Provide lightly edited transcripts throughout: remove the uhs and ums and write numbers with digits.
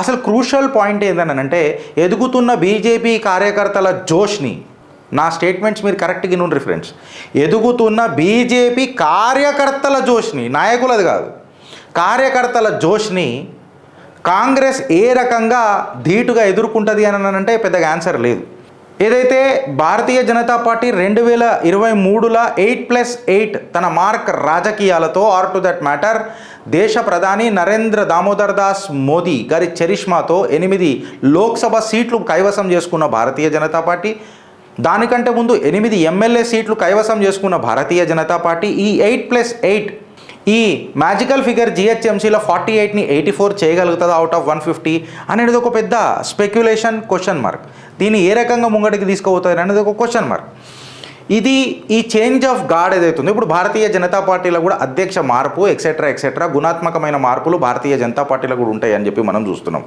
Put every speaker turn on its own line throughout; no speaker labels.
అసలు crucial point ఏంటంటే ఎదుగుతున్న బీజేపీ కార్యకర్తల జోష్ని, నా స్టేట్మెంట్స్ మీరు కరెక్ట్గా నుండి ఫ్రెండ్స్, ఎదుగుతున్న బీజేపీ కార్యకర్తల జోష్ని, నాయకులది కాదు, కార్యకర్తల జోష్ని కాంగ్రెస్ ఏ రకంగా ధీటుగా ఎదుర్కొంటుంది అని అంటే పెద్దగా ఆన్సర్ లేదు. ఏదైతే భారతీయ జనతా పార్టీ 2023లో 8+8 తన మార్క్ రాజకీయాలతో, ఆర్ టు దట్ మ్యాటర్ దేశ ప్రధాని నరేంద్ర దామోదర్ దాస్ మోదీ గారి చరిష్మాతో 8 లోక్సభ సీట్లు కైవసం చేసుకున్న భారతీయ జనతా పార్టీ, దానికంటే ముందు 8 ఎమ్మెల్యే సీట్లు కైవసం చేసుకున్న భారతీయ జనతా పార్టీ ఈ 8+8 ఈ మ్యాజికల్ ఫిగర్ జిహెచ్ఎంసీలో 48ని 84 చేయగలుగుతుందా అవుట్ ఆఫ్ 150 అనేది ఒక పెద్ద స్పెక్యులేషన్, క్వశ్చన్ మార్క్. దీన్ని ఏ రకంగా ముంగడికి తీసుకుపోతుంది అనేది ఒక క్వశ్చన్ మార్క్. ఇది ఈ చేంజ్ ఆఫ్ గార్డ్ ఏదైతుందో ఇప్పుడు భారతీయ జనతా పార్టీలో కూడా అధ్యక్ష మార్పు ఎక్సెట్రా గుణాత్మకమైన మార్పులు భారతీయ జనతా పార్టీలో కూడా ఉంటాయి అని చెప్పి మనం చూస్తున్నాం.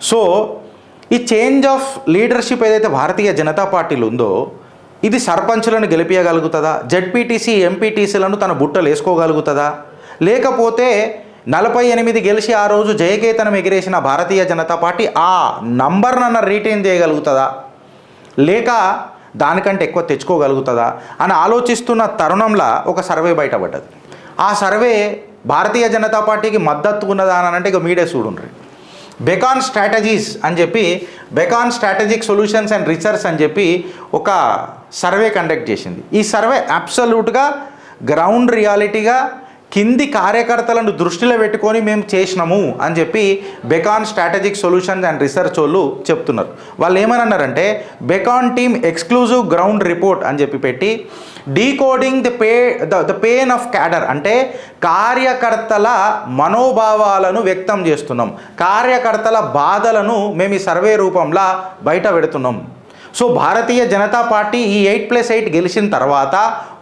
సో ఈ చేంజ్ ఆఫ్ లీడర్షిప్ ఏదైతే భారతీయ జనతా పార్టీలో ఉందో ఇది సర్పంచులను గెలిపించగలుగుతుందా, జెడ్పీటీసీ ఎంపీటీసీలను తన బుట్టలు వేసుకోగలుగుతుందా, లేకపోతే 48 గెలిచి ఆ రోజు జయకేతనం ఎగిరేసిన భారతీయ జనతా పార్టీ ఆ నంబర్నన్న రీటైన్ చేయగలుగుతుందా, లేక దానికంటే ఎక్కువ తెచ్చుకోగలుగుతుందా అని ఆలోచిస్తున్న తరుణంలో ఒక సర్వే బయటపడ్డది. ఆ సర్వే భారతీయ జనతా పార్టీకి మద్దతు ఉన్నదా అని అంటే ఇక మీడియా చూడండి. బెకాన్ స్ట్రాటజీస్ అని చెప్పి, bacon strategic solutions and research అని చెప్పి ఒక సర్వే కండక్ట్ చేసింది. ఈ సర్వే అబ్సల్యూట్గా గ్రౌండ్ రియాలిటీగా కింది కార్యకర్తలను దృష్టిలో పెట్టుకొని మేము చేసినాము అని చెప్పి bacon strategic solutions and research వాళ్ళు చెప్తున్నారు. వాళ్ళు ఏమన్నారంటే bacon team exclusive ground report అని చెప్పి పెట్టి decoding the pain of cadre, అంటే కార్యకర్తల మనోభావాలను వ్యక్తం చేస్తున్నాం, కార్యకర్తల బాధలను మేము ఈ సర్వే రూపంలో బయట పెడుతున్నాం. సో భారతీయ జనతా పార్టీ ఈ 8+8 గెలిచిన తర్వాత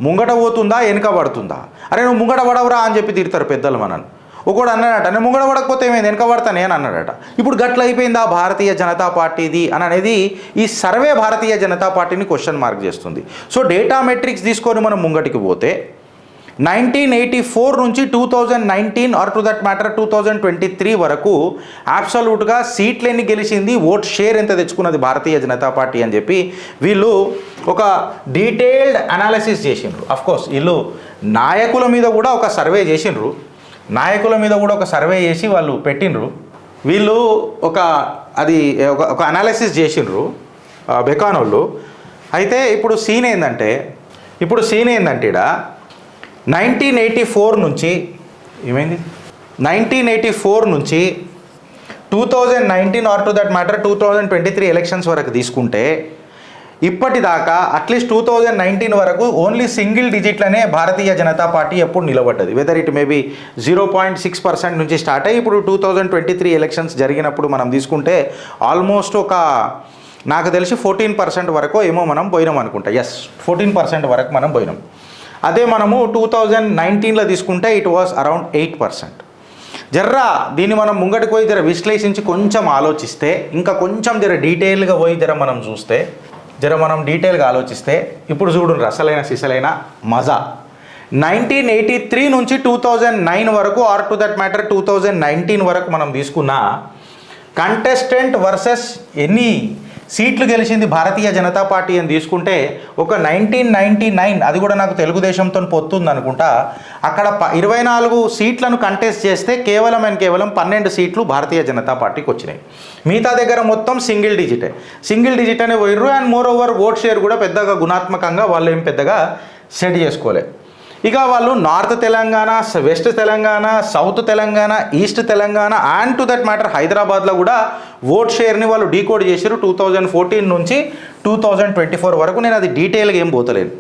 ముంగట పోతుందా వెనుక పడుతుందా, అరే నువ్వు ముంగట పడవరా అని చెప్పి తిడతారు పెద్దలు మనల్ని. ఒకడు అన్నాడట నేను ముంగట పడకపోతే ఏమైంది వెనుక పడతా నేను అన్నాడట. ఇప్పుడు గట్ల అయిపోయిందా భారతీయ జనతా పార్టీది అని అనేది ఈ సర్వే భారతీయ జనతా పార్టీని క్వశ్చన్ మార్క్ చేస్తుంది. సో డేటా మెట్రిక్స్ తీసుకొని మనం ముంగటికి పోతే 1984 నుంచి 2019 ఆర్ టు దట్ మ్యాటర్ 2023 వరకు అబ్సల్యూట్గా సీట్లు ఎన్ని గెలిచింది, ఓట్ షేర్ ఎంత తెచ్చుకున్నది భారతీయ జనతా పార్టీ అని చెప్పి వీళ్ళు ఒక డీటెయిల్డ్ అనాలిసిస్ చేసిండ్రు. అఫ్కోర్స్ వీళ్ళు నాయకుల మీద కూడా ఒక సర్వే చేసిండ్రు, చేసి వాళ్ళు పెట్టిండ్రు. వీళ్ళు ఒక అనాలిసిస్ చేసిండ్రు బెకాన్ వాళ్ళు. అయితే ఇప్పుడు సీన్ ఏంటంటే ఇక్కడ 1984 నుంచి ఏమైంది, 1984 నుంచి 2019 or to that matter 2023 elections వరకు తీసుకుంటే ఇప్పటిదాకా అట్లీస్ట్ 2019 వరకు ఓన్లీ సింగిల్ డిజిట్లనే భారతీయ జనతా పార్టీ ఎప్పుడు నిలబడ్డది. వెదర్ ఇట్ మేబీ 0.6% నుంచి స్టార్ట్ అయ్యి ఇప్పుడు 2023 ఎలక్షన్స్ జరిగినప్పుడు మనం తీసుకుంటే ఆల్మోస్ట్ ఒక నాకు తెలిసి 14% వరకు ఏమో మనం పోయినాం అనుకుంటా. 14% వరకు మనం పోయినాం. అదే మనము 2019లో తీసుకుంటే ఇట్ వాస్ అరౌండ్ 8%. జర్రా దీన్ని మనం ముంగటికి పోయి జర విశ్లేషించి కొంచెం ఆలోచిస్తే, ఇంకా కొంచెం డీటెయిల్గా పోయి మనం డీటెయిల్గా ఆలోచిస్తే ఇప్పుడు చూడండి అసలైన సిసలైన మజా. 1983 నుంచి 2009 వరకు ఆర్ టు దట్ మ్యాటర్ 2019 వరకు మనం తీసుకున్న కంటెస్టెంట్ వర్సెస్ ఎన్ని సీట్లు గెలిచింది భారతీయ జనతా పార్టీ అని తీసుకుంటే ఒక 1999 అది కూడా నాకు తెలుగుదేశంతో పొత్తుంది అనుకుంటా, అక్కడ 24 సీట్లను కంటెస్ట్ చేస్తే కేవలం 12 సీట్లు భారతీయ జనతా పార్టీకి వచ్చినాయి. మిగతా దగ్గర మొత్తం సింగిల్ డిజిట్ అనే పోయిర్రు. And moreover vote share కూడా పెద్దగా గుణాత్మకంగా వాళ్ళు ఏం పెద్దగా సెట్ చేసుకోలే. ఇక వాళ్ళు north Telangana, west Telangana, south Telangana, east Telangana and to that matter హైదరాబాద్లో కూడా ఓట్ షేర్ని వాళ్ళు డీకోడ్ చేశారు 2014 నుంచి 2024 వరకు. నేను అది డీటెయిల్గా ఏం పోతలేను.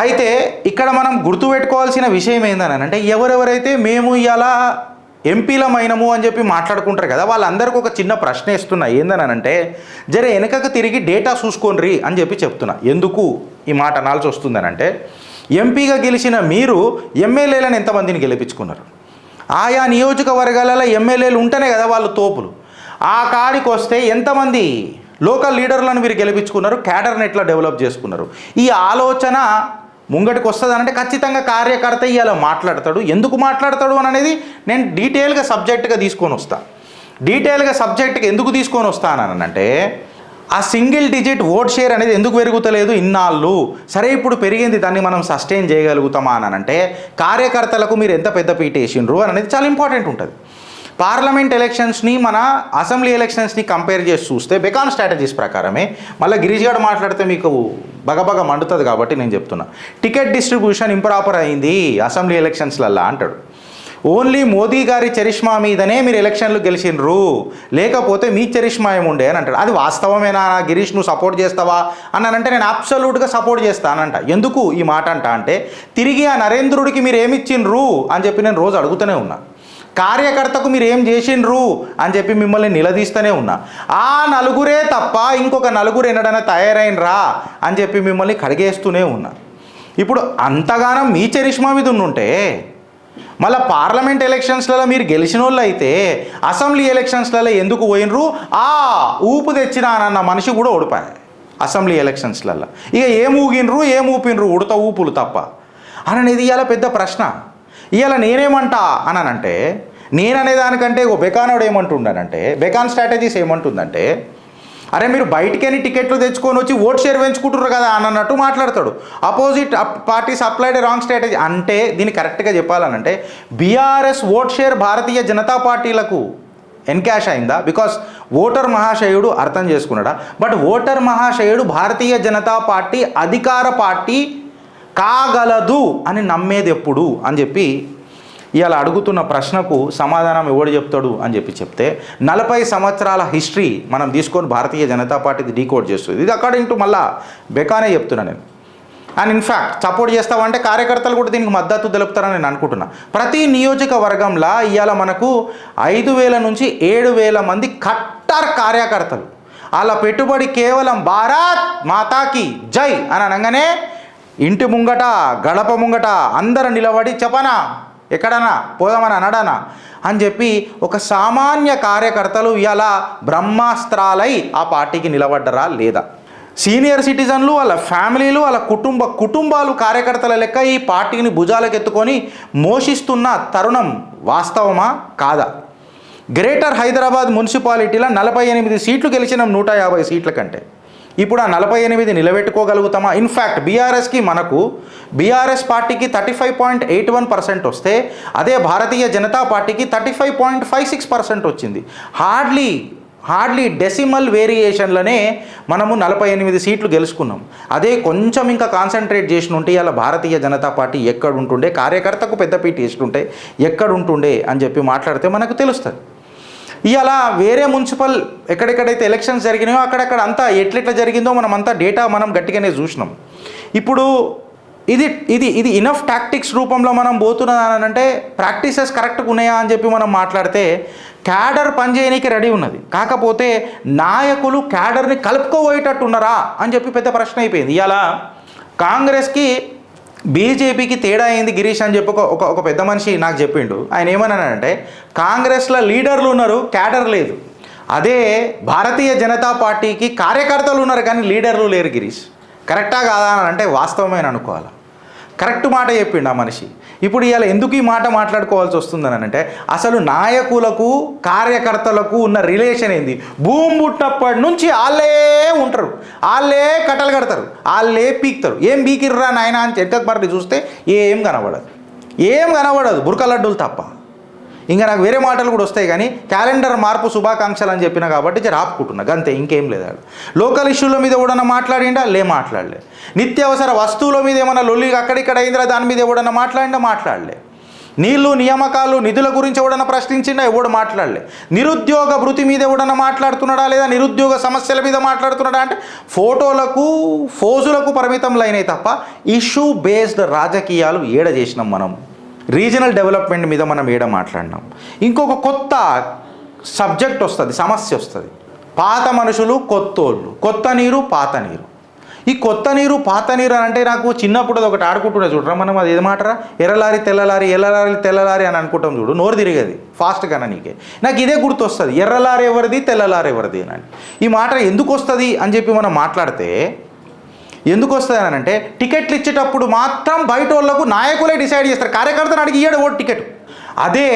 అయితే ఇక్కడ మనం గుర్తుపెట్టుకోవాల్సిన విషయం ఏంటంటే ఎవరెవరైతే మేము ఇలా ఎంపీలమైనము అని చెప్పి మాట్లాడుకుంటారు కదా, వాళ్ళందరికీ ఒక చిన్న ప్రశ్న ఇస్తున్నా. ఏందనంటే వెనకకు తిరిగి డేటా చూసుకోండి అని చెప్పి చెప్తున్నా. ఎందుకు ఈ మాట అనాల్సి వస్తుందనంటే ఎంపీగా గెలిచిన మీరు ఎమ్మెల్యేలను ఎంతమందిని గెలిపించుకున్నారు? ఆయా నియోజకవర్గాలలో ఎమ్మెల్యేలు ఉంటేనే కదా వాళ్ళు తోపులు. ఆ కాడికి వస్తే ఎంతమంది లోకల్ లీడర్లను మీరు గెలిపించుకున్నారు, క్యాడర్ని ఎట్లా డెవలప్ చేసుకున్నారు? ఈ ఆలోచన ముంగటికి వస్తుందనంటే ఖచ్చితంగా కార్యకర్త ఇలా మాట్లాడతాడు. ఎందుకు మాట్లాడతాడు అని అనేది నేను డీటెయిల్గా సబ్జెక్ట్గా తీసుకొని వస్తాను. డీటెయిల్గా సబ్జెక్ట్కి ఎందుకు తీసుకొని వస్తానంటే ఆ సింగిల్ డిజిట్ ఓట్ షేర్ అనేది ఎందుకు పెరుగుతలేదు ఇన్నాళ్ళు, సరే ఇప్పుడు పెరిగింది, దాన్ని మనం సస్టైన్ చేయగలుగుతామా అని అంటే కార్యకర్తలకు మీరు ఎంత పెద్ద పీట వేసిండ్రు అనేది చాలా ఇంపార్టెంట్ ఉంటుంది. పార్లమెంట్ ఎలక్షన్స్ని మన అసెంబ్లీ ఎలక్షన్స్ని కంపేర్ చేసి చూస్తే బెకాన్ స్ట్రాటజీస్ ప్రకారమే, మళ్ళీ గిరీష్ గారు మాట్లాడితే మీకు బగబగ మండుతుంది కాబట్టి నేను చెప్తున్నా, టికెట్ డిస్ట్రిబ్యూషన్ ఇంప్రాపర్ అయింది అసెంబ్లీ ఎలక్షన్స్లల్లా అంటాడు. ఓన్లీ మోదీ గారి చరిష్మా మీదనే మీరు ఎలక్షన్లు గెలిచినరు, లేకపోతే మీ చరిష్మా ఏముండే అని అంటాడు. అది వాస్తవమేనా గిరీష్, నువ్వు సపోర్ట్ చేస్తావా అన్నానంటే నేను అబ్సల్యూట్గా సపోర్ట్ చేస్తానంట. ఎందుకు ఈ మాట అంటే తిరిగి ఆ నరేంద్రుడికి మీరు ఏమిచ్చిండ్రు అని చెప్పి నేను రోజు అడుగుతూనే ఉన్నా. కార్యకర్తకు మీరు ఏం చేసిండ్రు అని చెప్పి మిమ్మల్ని నిలదీస్తూనే ఉన్నా. ఆ నలుగురే తప్ప ఇంకొక నలుగురు ఎన్నడైనా తయారైనరా అని చెప్పి మిమ్మల్ని కడిగేస్తూనే ఉన్నా. ఇప్పుడు అంతగానం మీ చరిష్మా మీద ఉంటే మళ్ళీ పార్లమెంట్ ఎలక్షన్స్లలో మీరు గెలిచిన వాళ్ళు అయితే అసెంబ్లీ ఎలక్షన్స్లలో ఎందుకు పోయినరు? ఊపు తెచ్చినానన్న మనిషి కూడా ఓడిపోయాయి అసెంబ్లీ ఎలక్షన్స్లలో. ఇక ఏం ఊగినరు ఏం ఊపినరు, ఉడత ఊపులు తప్ప అనేది ఇవాళ పెద్ద ప్రశ్న. ఇవాళ నేనేమంటా అనంటే, నేననేదానికంటే బెకానోడు ఏమంటుండనంటే, బెకాన్ స్ట్రాటజీస్ ఏమంటుందంటే, అరే మీరు బయటికని టికెట్లు తెచ్చుకొని వచ్చి ఓట్ షేర్ పెంచుకుంటున్నారు కదా అన్నట్టు మాట్లాడతాడు. Opposite parties applied wrong strategy అంటే దీన్ని కరెక్ట్గా చెప్పాలనంటే బీఆర్ఎస్ ఓట్ షేర్ భారతీయ జనతా పార్టీలకు ఎన్కాష్ అయిందా? బికాస్ ఓటర్ మహాశయుడు అర్థం చేసుకున్నాడా? బట్ ఓటర్ మహాశయుడు భారతీయ జనతా పార్టీ అధికార పార్టీ కాగలదు అని నమ్మేది ఎప్పుడు అని చెప్పి ఇవాళ అడుగుతున్న ప్రశ్నకు సమాధానం ఎవడు చెప్తాడు అని చెప్తే 40 సంవత్సరాల హిస్టరీ మనం తీసుకొని భారతీయ జనతా పార్టీది డీకోడ్ చేస్తుంది. ఇది అకార్డింగ్ టు మళ్ళా బెకానే చెప్తున్నా నేను. అండ్ ఇన్ఫ్యాక్ట్ సపోర్ట్ చేస్తామంటే కార్యకర్తలు కూడా దీనికి మద్దతు తెలుపుతారని నేను అనుకుంటున్నా. ప్రతి నియోజకవర్గంలో ఇవాళ మనకు 5,000 నుంచి 7,000 మంది కట్టర్ కార్యకర్తలు. వాళ్ళ పెట్టుబడి కేవలం భారత్ మాతాకి జై అని అనగానే ఇంటి ముంగట గడప ముంగట అందరూ నిలబడి చెప్పనా ఎక్కడన్నా పోదామని అనడానా అని చెప్పి ఒక సామాన్య కార్యకర్తలు ఇలా బ్రహ్మాస్త్రాలై ఆ పార్టీకి నిలబడ్డరా లేదా? సీనియర్ సిటిజన్లు, వాళ్ళ ఫ్యామిలీలు, వాళ్ళ కుటుంబాలు కార్యకర్తల లెక్క ఈ పార్టీని భుజాలకెత్తుకొని మోషిస్తున్న తరుణం వాస్తవమా కాదా? గ్రేటర్ హైదరాబాద్ మున్సిపాలిటీలో 48 సీట్లు గెలిచిన 150 సీట్ల కంటే ఇప్పుడు ఆ 48 నిలబెట్టుకోగలుగుతామా? ఇన్ఫ్యాక్ట్ బీఆర్ఎస్ పార్టీకి 35.81% వస్తే అదే భారతీయ జనతా పార్టీకి 35.56% వచ్చింది. హార్డ్లీ డెసిమల్ వేరియేషన్లనే మనము 48 సీట్లు గెలుచుకున్నాం. అదే కొంచెం ఇంకా కాన్సన్ట్రేట్ చేసి ఉంటే ఇలా భారతీయ జనతా పార్టీ ఎక్కడుంటుండే, కార్యకర్తకు పెద్దపీట వేస్తుంటే ఎక్కడుంటుండే అని చెప్పి మాట్లాడితే మనకు తెలుస్తుంది. ఇవాళ వేరే మున్సిపల్ ఎక్కడెక్కడైతే ఎలక్షన్స్ జరిగినాయో అక్కడక్కడ అంతా ఎట్లెట్లా జరిగిందో మనమంతా డేటా మనం గట్టిగానే చూసినాం. ఇప్పుడు ఇది ఇనఫ్ టాక్టిక్స్ రూపంలో మనం పోతున్నానంటే ప్రాక్టీసెస్ కరెక్ట్గా ఉన్నాయా అని చెప్పి మనం మాట్లాడితే క్యాడర్ పనిచేయడానికి రెడీ ఉన్నది, కాకపోతే నాయకులు క్యాడర్ని కలుపుకోబోయేటట్టు ఉన్నారా అని చెప్పి పెద్ద ప్రశ్న అయిపోయింది. ఇవాళ కాంగ్రెస్కి బీజేపీకి తేడా అయింది గిరీష్ అని చెప్పి ఒక పెద్ద మనిషి నాకు చెప్పిండు. ఆయన ఏమన్నానంటే కాంగ్రెస్లో లీడర్లు ఉన్నారు, క్యాడర్ లేదు. అదే భారతీయ జనతా పార్టీకి కార్యకర్తలు ఉన్నారు కానీ లీడర్లు లేరు. గిరీష్ కరెక్టా కాదా అని అంటే వాస్తవమే అనుకోవాలి. కరెక్ట్ మాట చెప్పిండు ఆ మనిషి. ఇప్పుడు ఇవాళ ఎందుకు ఈ మాట మాట్లాడుకోవాల్సి వస్తుందని అంటే అసలు నాయకులకు కార్యకర్తలకు ఉన్న రిలేషన్ ఏంది? భూమి పుట్టినప్పటి నుంచి వాళ్ళే ఉంటారు, వాళ్ళే కట్టలు కడతారు, వాళ్ళే పీక్తారు. ఏం పీకిర్రా నాయన అని చెక్కకు మరటి చూస్తే ఏం కనబడదు బురక లడ్డూలు తప్ప. ఇంకా నాకు వేరే మాటలు కూడా వస్తాయి కానీ క్యాలెండర్ మార్పు శుభాకాంక్షలు అని చెప్పిన కాబట్టి రాపుకుంటున్నా అంతే, ఇంకేం లేదు. లోకల్ ఇష్యూల మీద ఎవడన్నా మాట్లాడిండా? మాట్లాడలే. నిత్యావసర వస్తువుల మీద ఏమన్నా లొల్లి అక్కడిక్కడ అయిందిరా దాని మీద ఎవడన్నా మాట్లాడలే. నీళ్లు నియామకాలు నిధుల గురించి ఎవడన్నా ప్రశ్నించిండా? ఎవడు మాట్లాడలే. నిరుద్యోగ భృతి మీద ఎవడన్నా మాట్లాడుతున్నాడా లేదా నిరుద్యోగ సమస్యల మీద మాట్లాడుతున్నాడా అంటే ఫోజులకు పరిమితంలో అయినాయి తప్ప ఇష్యూ బేస్డ్ రాజకీయాలు ఏడ చేసినాం మనం? రీజనల్ డెవలప్మెంట్ మీద మనం ఏడ మాట్లాడినాం? ఇంకొక కొత్త సబ్జెక్ట్ వస్తుంది, సమస్య వస్తుంది. పాత మనుషులు కొత్తోళ్ళు, కొత్త నీరు పాత నీరు. ఈ కొత్త నీరు పాత నీరు అని అంటే నాకు చిన్నప్పుడు ఒకటి ఆడుకుంటుండే చూడరా మనం, అది ఏది మాటరా ఎర్రలారి తెల్లలారి ఎర్రలారి తెల్లలారి అని అనుకుంటాం చూడు, నోరు తిరిగేది ఫాస్ట్గా. నీకే నాకు ఇదే గుర్తు వస్తుంది, ఎర్రలారి ఎవరిది తెల్లలారి ఎవరిది అని. ఈ మాట ఎందుకు వస్తుంది అని చెప్పి మనం మాట్లాడితే ఎందుకు వస్తుంది అని అంటే టికెట్లు ఇచ్చేటప్పుడు మాత్రం బయట వాళ్ళకు నాయకులే డిసైడ్ చేస్తారు, కార్యకర్తను అడిగి ఇయ్యడు ఓటు టికెట్. అదే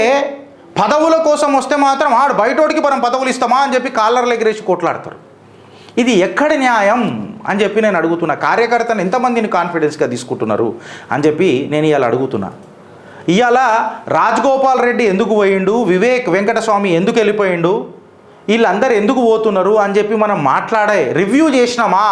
పదవుల కోసం వస్తే మాత్రం ఆడు బయటోడికి మనం పదవులు ఇస్తామా అని చెప్పి కాలర్లు ఎగిరేసి కొట్లాడతారు. ఇది ఎక్కడి న్యాయం అని చెప్పి నేను అడుగుతున్నా. కార్యకర్తను ఎంతమందిని కాన్ఫిడెన్స్గా తీసుకుంటున్నారు అని చెప్పి నేను ఇవాళ అడుగుతున్నా. ఇవాళ రాజగోపాల్ రెడ్డి ఎందుకు పోయిండు, వివేక్ వెంకటస్వామి ఎందుకు వెళ్ళిపోయిండు, వీళ్ళందరూ ఎందుకు పోతున్నారు అని చెప్పి మనం రివ్యూ చేసినామా,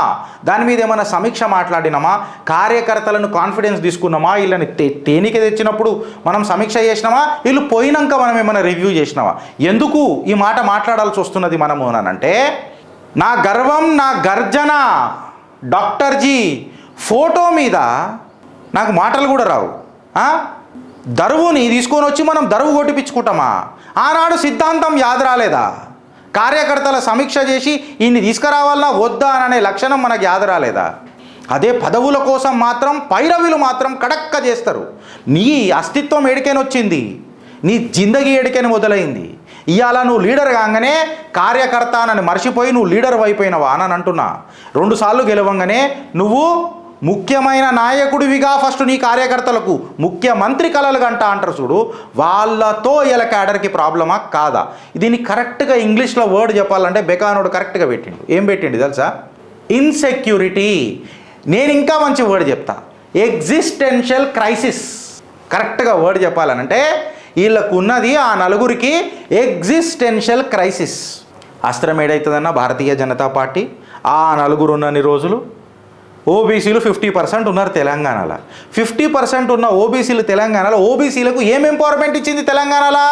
దాని మీద ఏమైనా సమీక్ష మాట్లాడినామా, కార్యకర్తలను కాన్ఫిడెన్స్ తీసుకున్నామా, వీళ్ళని తేనిక తెచ్చినప్పుడు మనం సమీక్ష చేసినామా, వీళ్ళు పోయినాక మనం ఏమైనా రివ్యూ చేసినామా? ఎందుకు ఈ మాట మాట్లాడాల్సి వస్తున్నది మనము అనంటే, నా గర్వం నా గర్జన డాక్టర్ జీ ఫోటో మీద నాకు మాటలు కూడా రావు. దరువుని తీసుకొని వచ్చి మనం దరువు కొట్టిపించుకుంటామా? ఆనాడు సిద్ధాంతం యాద రాలేదా? కార్యకర్తల సమీక్ష చేసి ఇన్ని తీసుకురావాలన్నా వద్దా అనే లక్షణం మనకు యాద రాలేదా? అదే పదవుల కోసం మాత్రం పైరవీలు మాత్రం కడక్క చేస్తారు. నీ అస్తిత్వం ఎడికేనొచ్చింది, నీ జిందగీ ఎడికేని మొదలైంది. ఇవాళ నువ్వు లీడర్ కాగానే కార్యకర్త అని మర్చిపోయి నువ్వు లీడర్ అయిపోయినవా అని అంటున్నా. 2 సార్లు గెలవంగానే నువ్వు ముఖ్యమైన నాయకుడివిగా ఫస్ట్ నీ కార్యకర్తలకు ముఖ్యమంత్రి కలలు గంట అంటారు చూడు, వాళ్ళతో ఇలా క్యాడర్కి ప్రాబ్లమా కాదా? దీన్ని కరెక్ట్గా ఇంగ్లీష్లో వర్డ్ చెప్పాలంటే బెకానోడు కరెక్ట్గా పెట్టిండు. ఏం పెట్టిండు తెలుసా? ఇన్సెక్యూరిటీ. నేను ఇంకా మంచి వర్డ్ చెప్తా, ఎగ్జిస్టెన్షియల్ క్రైసిస్. కరెక్ట్గా వర్డ్ చెప్పాలనంటే వీళ్ళకు ఉన్నది ఆ నలుగురికి ఎగ్జిస్టెన్షియల్ క్రైసిస్. అస్త్రం ఏడవుతుందన్న భారతీయ జనతా పార్టీ ఆ నలుగురు ఉన్నన్ని రోజులు ఓబీసీలు 50% ఉన్నారు తెలంగాణలో. 50% ఉన్న ఓబీసీలు తెలంగాణలో ఓబీసీలకు ఏం ఎంపవర్మెంట్ ఇచ్చింది తెలంగాణలో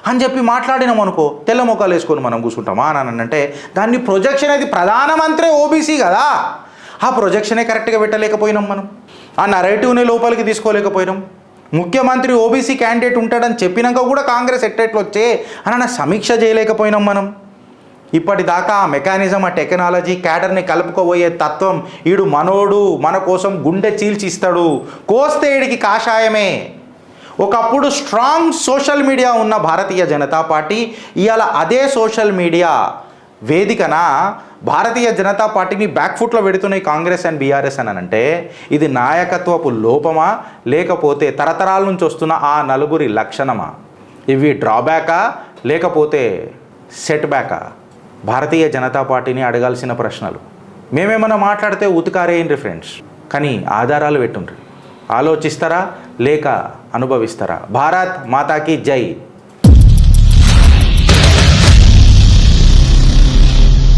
అని చెప్పి మాట్లాడినాం అనుకో, తెల్ల మొక్కలు వేసుకొని మనం కూర్చుంటామా అని అంటే దాన్ని ప్రొజెక్షన్ అది ప్రధానమంత్రి ఓబీసీ కదా, ఆ ప్రొజెక్షనే కరెక్ట్గా పెట్టలేకపోయినాం మనం, ఆ నరేటివ్ని లోపలికి తీసుకోలేకపోయినాం. ముఖ్యమంత్రి ఓబీసీ క్యాండిడేట్ ఉంటాడని చెప్పినాక కూడా కాంగ్రెస్ ఎట్టెట్లు వచ్చే అని సమీక్ష చేయలేకపోయినాం మనం. ఇప్పటిదాకా ఆ మెకానిజం, ఆ టెక్నాలజీ, క్యాడర్ని కలుపుకోబోయే తత్వం, ఈడు మనోడు మన కోసం గుండె చీల్చిస్తాడు, కోస్తే ఈడికి కాషాయమే. ఒకప్పుడు స్ట్రాంగ్ సోషల్ మీడియా ఉన్న భారతీయ జనతా పార్టీ ఇవాళ అదే సోషల్ మీడియా వేదికన భారతీయ జనతా పార్టీని బ్యాక్ఫుట్లో పెడుతున్నాయి కాంగ్రెస్ అండ్ బీఆర్ఎస్ అని అంటే ఇది నాయకత్వపు లోపమా లేకపోతే తరతరాల నుంచి వస్తున్న ఆ నలుగురి లక్షణమా? ఇవి డ్రాబ్యాకా లేకపోతే సెట్ బ్యాకా? భారతీయ జనతా పార్టీని అడగాల్సిన ప్రశ్నలు. మేమేమన్నా మాట్లాడితే ఉతికారేయండి ఫ్రెండ్స్, కానీ ఆధారాలు పెట్టుండ్రి. ఆలోచిస్తారా లేక అనుభవిస్తారా? భారత్ మాతాకి జై.